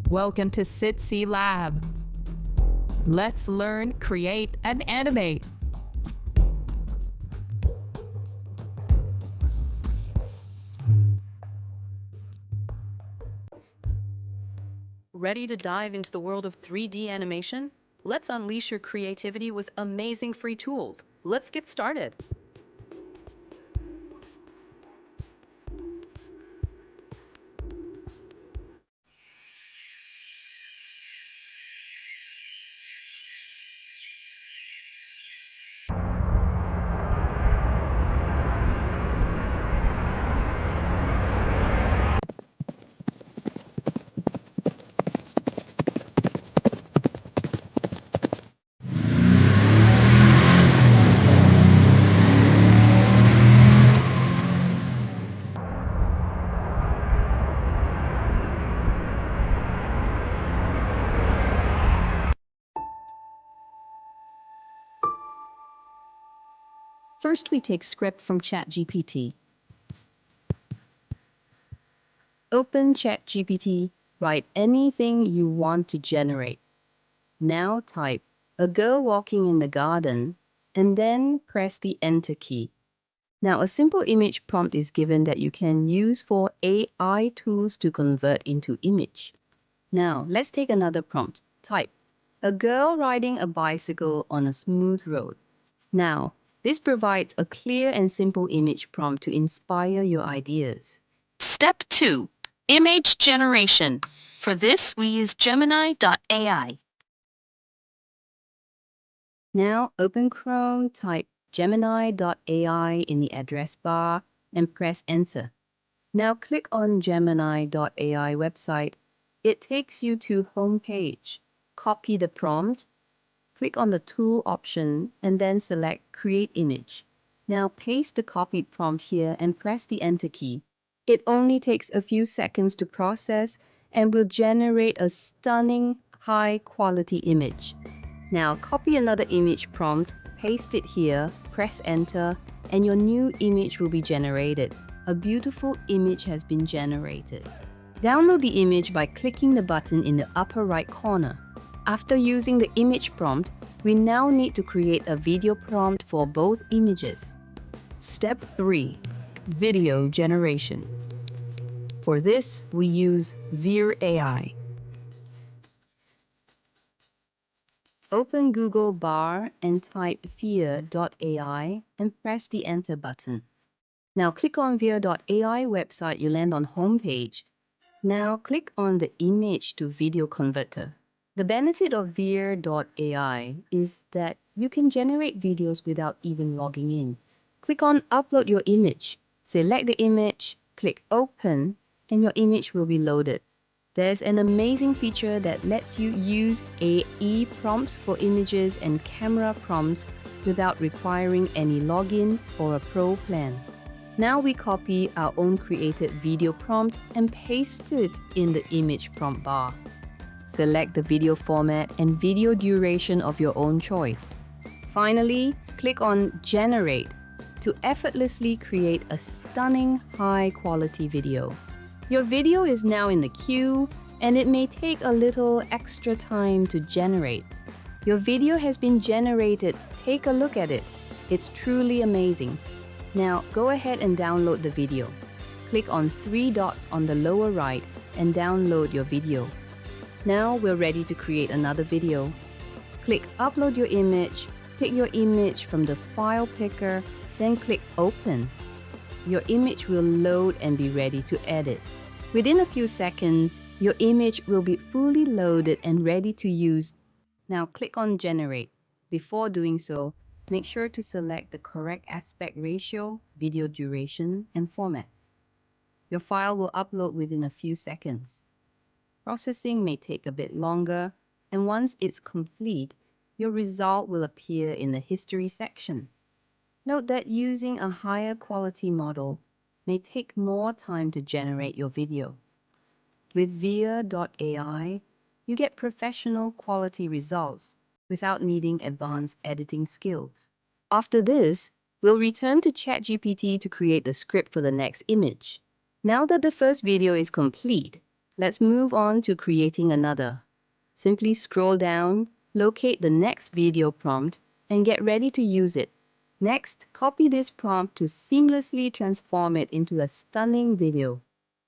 Welcome to SITC Lab. Let's learn, create, and animate. Ready to dive into the world of 3D animation? Let's unleash your creativity with amazing free tools. Let's get started. First, we take script from ChatGPT. Open ChatGPT, write anything you want to generate. Now type a girl walking in the garden and then press the enter key. Now a simple image prompt is given that you can use for AI tools to convert into image. Now let's take another prompt. Type a girl riding a bicycle on a smooth road. Now this provides a clear and simple image prompt to inspire your ideas. Step 2. Image generation. For this, we use Gemini.ai. Now open Chrome, type Gemini.ai in the address bar and press enter. Now click on Gemini.ai website. It takes you to home page. Copy the prompt, click on the tool option and then select create image. Now paste the copied prompt here and press the enter key. It only takes a few seconds to process and will generate a stunning high quality image. Now copy another image prompt, paste it here, press enter, and your new image will be generated. A beautiful image has been generated. Download the image by clicking the button in the upper right corner. After using the image prompt, we now need to create a video prompt for both images. Step 3. Video generation. For this, we use Veer AI. Open Google bar and type Veer.ai and press the enter button. Now click on Veer.ai website, you land on home page. Now click on the image to video converter. The benefit of Veer.ai is that you can generate videos without even logging in. Click on upload your image. Select the image, click open, and your image will be loaded. There's an amazing feature that lets you use AE prompts for images and camera prompts without requiring any login or a pro plan. Now we copy our own created video prompt and paste it in the image prompt bar. Select the video format and video duration of your own choice. Finally, click on Generate to effortlessly create a stunning high-quality video. Your video is now in the queue, and it may take a little extra time to generate. Your video has been generated. Take a look at it. It's truly amazing. Now go ahead and download the video. Click on 3 dots on the lower right and download your video. Now we're ready to create another video. Click Upload your image, pick your image from the file picker, then click Open. Your image will load and be ready to edit. Within a few seconds, your image will be fully loaded and ready to use. Now click on Generate. Before doing so, make sure to select the correct aspect ratio, video duration, and format. Your file will upload within a few seconds. Processing may take a bit longer, and once it's complete, your result will appear in the history section. Note that using a higher quality model may take more time to generate your video. With Veer.ai, you get professional quality results without needing advanced editing skills. After this, we'll return to ChatGPT to create the script for the next image. Now that the first video is complete, Let's move on to creating another. Simply scroll down, locate the next video prompt, and get ready to use it. Next, copy this prompt to seamlessly transform it into a stunning video.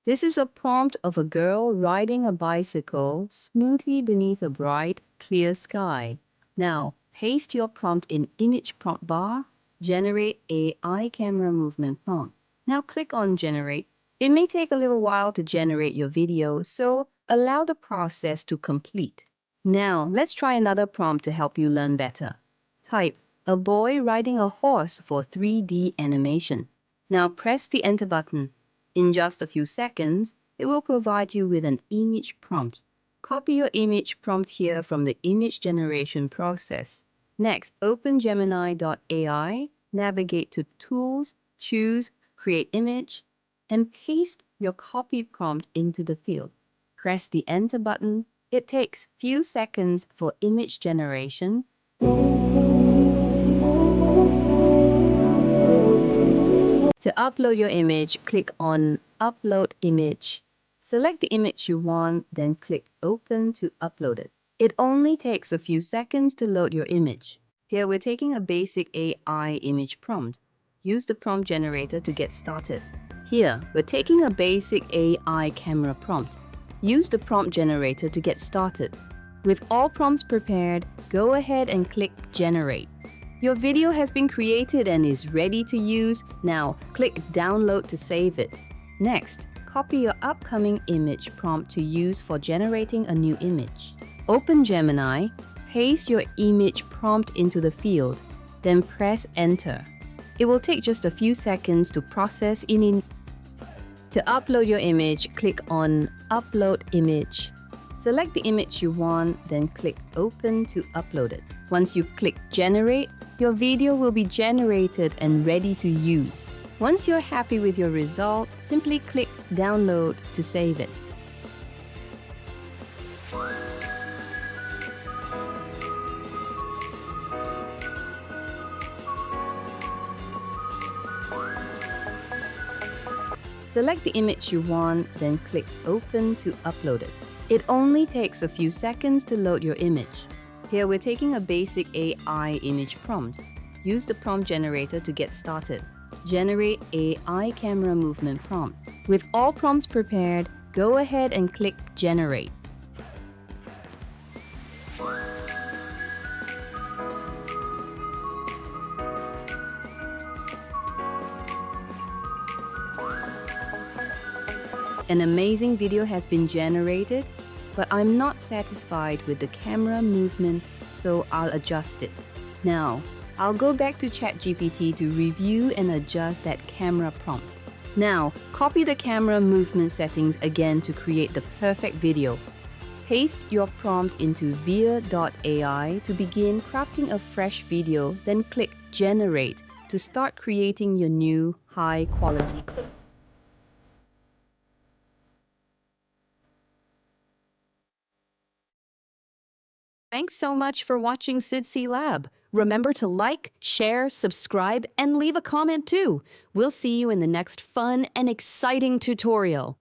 This is a prompt of a girl riding a bicycle smoothly beneath a bright, clear sky. Now, paste your prompt in Image Prompt Bar, Generate AI Camera Movement Prompt. Now click on Generate. It may take a little while to generate your video, so allow the process to complete. Now, let's try another prompt to help you learn better. Type a boy riding a horse for 3D animation. Now press the Enter button. In just a few seconds, it will provide you with an image prompt. Copy your image prompt here from the image generation process. Next, open Gemini.ai, navigate to Tools, choose Create Image, and paste your copied prompt into the field. Press the Enter button. It takes few seconds for image generation. To upload your image, click on Upload Image. Select the image you want, then click Open to upload it. It only takes a few seconds to load your image. Here we're taking a basic AI image prompt. Use the prompt generator to get started. Here, we're taking a basic AI camera prompt. Use the prompt generator to get started. With all prompts prepared, go ahead and click Generate. Your video has been created and is ready to use. Now, click Download to save it. Next, copy your upcoming image prompt to use for generating a new image. Open Gemini, paste your image prompt into the field, then press Enter. It will take just a few seconds to process in. To upload your image, click on Upload Image. Select the image you want, then click Open to upload it. Once you click Generate, your video will be generated and ready to use. Once you're happy with your result, simply click Download to save it. Select the image you want, then click Open to upload it. It only takes a few seconds to load your image. Here we're taking a basic AI image prompt. Use the prompt generator to get started. Generate AI camera movement prompt. With all prompts prepared, go ahead and click Generate. An amazing video has been generated, but I'm not satisfied with the camera movement, so I'll adjust it. Now, I'll go back to ChatGPT to review and adjust that camera prompt. Now, copy the camera movement settings again to create the perfect video. Paste your prompt into Veer.ai to begin crafting a fresh video, then click Generate to start creating your new high-quality clip. Thanks so much for watching Sidsi Lab. Remember to like, share, subscribe, and leave a comment too. We'll see you in the next fun and exciting tutorial.